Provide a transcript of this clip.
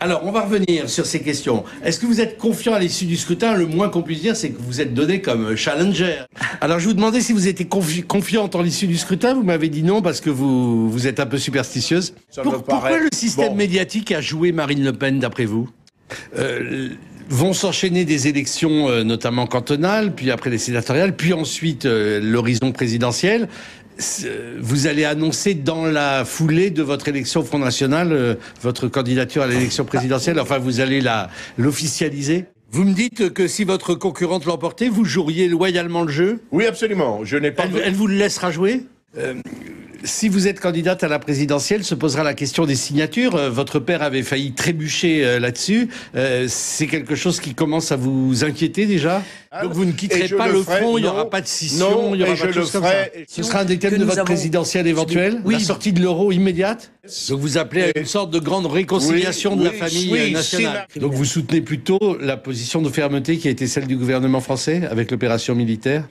Alors, on va revenir sur ces questions. Est-ce que vous êtes confiant à l'issue du scrutin? Le moins qu'on puisse dire, c'est que vous êtes donné comme challenger. Alors, je vous demandais si vous étiez confiante en l'issue du scrutin. Vous m'avez dit non parce que vous êtes un peu superstitieuse. Pourquoi le système médiatique a joué Marine Le Pen, d'après vous? Vont s'enchaîner des élections, notamment cantonales, puis après les sénatoriales, puis ensuite l'horizon présidentiel. Vous allez annoncer dans la foulée de votre élection au Front National votre candidature à l'élection présidentielle. Enfin, vous allez l'officialiser. Vous me dites que si votre concurrente l'emportait, vous joueriez loyalement le jeu? Oui, absolument. Je n'ai pas. Elle vous le laissera jouer? Si vous êtes candidate à la présidentielle, se posera la question des signatures. Votre père avait failli trébucher là-dessus. C'est quelque chose qui commence à vous inquiéter déjà? Donc vous ne quitterez pas le front, il n'y aura pas de scission, il n'y aura pas de choses comme ça. Ce sera un des thèmes de votre présidentielle éventuelle? La sortie de l'euro immédiate? Donc vous appelez à une sorte de grande réconciliation de la famille nationale. Donc vous soutenez plutôt la position de fermeté qui a été celle du gouvernement français avec l'opération militaire?